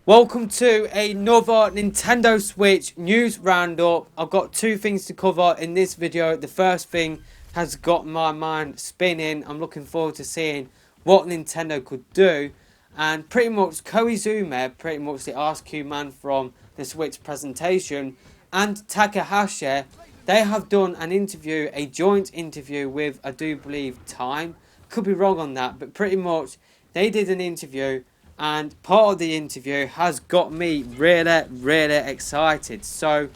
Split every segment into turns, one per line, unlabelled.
Welcome to another Nintendo Switch news roundup. I've got two things to cover in this video. The first thing has got my mind spinning. I'm looking forward to seeing what Nintendo could do. And pretty much Koizumi, pretty much the RSQ man from the Switch presentation, and Takahashi, they have done an interview, a joint interview with, I do believe, Time. Could be wrong on that, but pretty much they did an interview, and part of the interview has got me really excited. So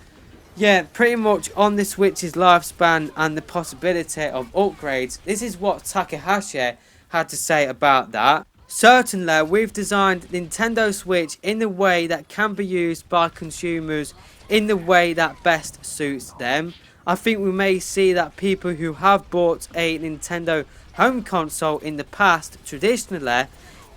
yeah, pretty much on the Switch's lifespan and the possibility of upgrades, this is what Takahashi had to say about that. Certainly, we've designed Nintendo Switch in the way that can be used by consumers in the way that best suits them. I think we may see that people who have bought a Nintendo home console in the past, traditionally,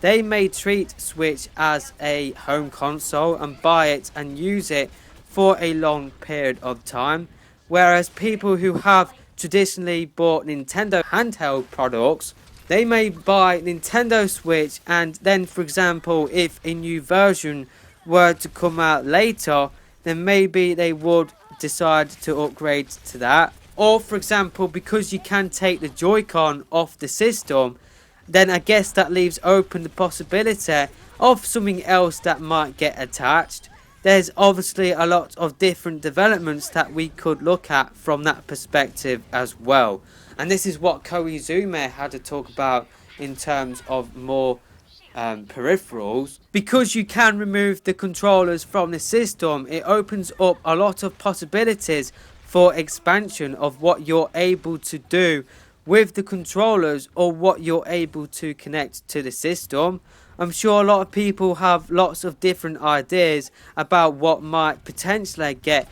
they may treat Switch as a home console and buy it and use it for a long period of time, whereas people who have traditionally bought Nintendo handheld products, they may buy Nintendo Switch, and then, for example, if a new version were to come out later, then maybe they would decide to upgrade to that. Or, for example, because you can take the Joy-Con off the system, then I guess that leaves open the possibility of something else that might get attached. There's obviously a lot of different developments that we could look at from that perspective as well. And this is what Koizumi had to talk about in terms of more peripherals. Because you can remove the controllers from the system, it opens up a lot of possibilities for expansion of what you're able to do with the controllers or what you're able to connect to the system. I'm sure a lot of people have lots of different ideas about what might potentially get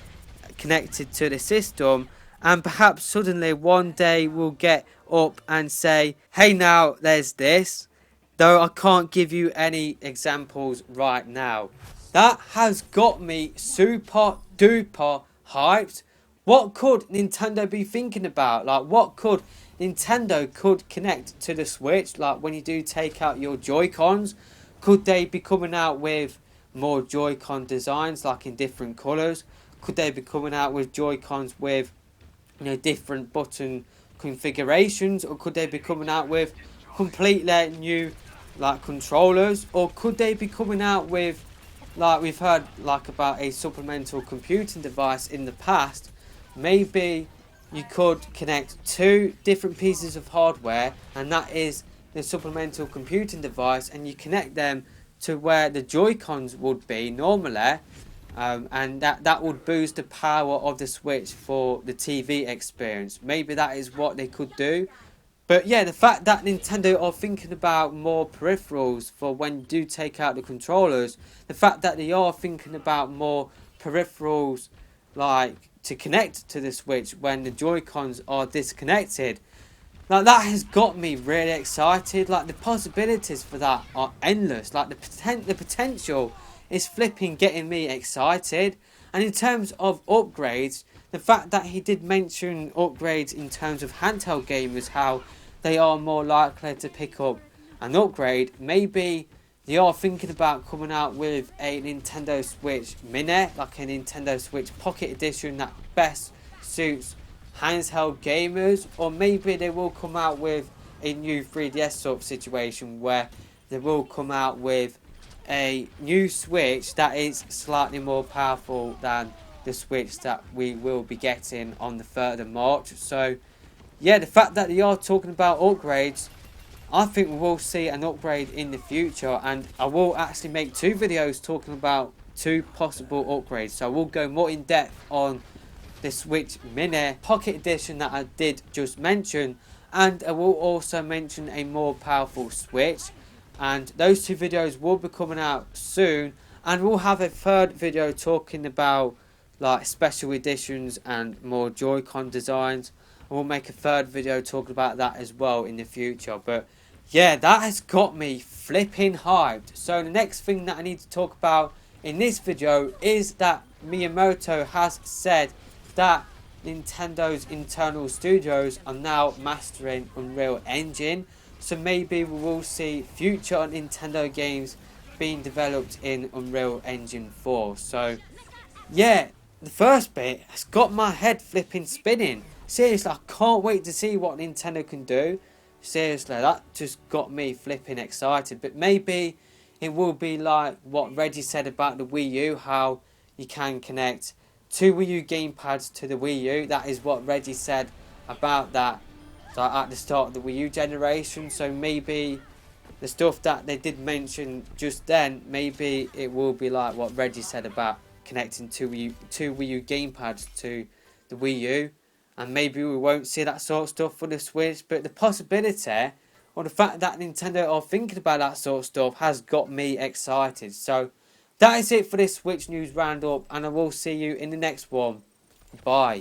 connected to the system, and perhaps suddenly one day we'll get up and say, hey, now there's this, though I can't give you any examples right now. That has got me super duper hyped. What could Nintendo be thinking about? Like, what could Nintendo could connect to the Switch? Like, when you do take out your Joy-Cons, could they be coming out with more Joy-Con designs, like in different colours? Could they be coming out with Joy-Cons with, different button configurations? Or could they be coming out with completely new, like, controllers? Or could they be coming out with, like we've heard, like, about a supplemental computing device in the past? Maybe you could connect two different pieces of hardware, and that is the supplemental computing device, and you connect them to where the Joy-Cons would be normally, and that would boost the power of the Switch for the TV experience. Maybe that is what they could do. But yeah, the fact that Nintendo are thinking about more peripherals for when you do take out the controllers, the fact that they are thinking about more peripherals, like, to connect to the Switch when the Joy-Cons are disconnected, like, that has got me really excited. Like, the possibilities for that are endless. Like, the potential is flipping getting me excited. And in terms of upgrades, the fact that he did mention upgrades in terms of handheld gamers, how they are more likely to pick up an upgrade, maybe they are thinking about coming out with a Nintendo Switch Mini, like a Nintendo Switch Pocket Edition that best suits handheld gamers. Or maybe they will come out with a new 3DS sort of situation where they will come out with a new Switch that is slightly more powerful than the Switch that we will be getting on the 3rd of March. So yeah, the fact that they are talking about upgrades, I think we will see an upgrade in the future, and I will actually make two videos talking about two possible upgrades. So I will go more in depth on the Switch Mini Pocket Edition that I did just mention, and I will also mention a more powerful Switch, and those two videos will be coming out soon. And we'll have a third video talking about, like, special editions and more Joy-Con designs. We'll make a third video talking about that as well in the future. But yeah, that has got me flipping hyped. So the next thing that I need to talk about in this video is that Miyamoto has said that Nintendo's internal studios are now mastering Unreal Engine. So maybe we will see future Nintendo games being developed in Unreal Engine 4. So yeah, the first bit has got my head flipping spinning. Seriously, I can't wait to see what Nintendo can do. Seriously, that just got me flipping excited. But maybe it will be like what Reggie said about the Wii U, how you can connect two Wii U gamepads to the Wii U. That is what Reggie said about that, so at the start of the Wii U generation. So maybe the stuff that they did mention just then, maybe it will be like what Reggie said about connecting two Wii U gamepads to the Wii U. And maybe we won't see that sort of stuff for the Switch. But the possibility, or the fact that Nintendo are thinking about that sort of stuff, has got me excited. So that is it for this Switch news roundup, and I will see you in the next one. Bye.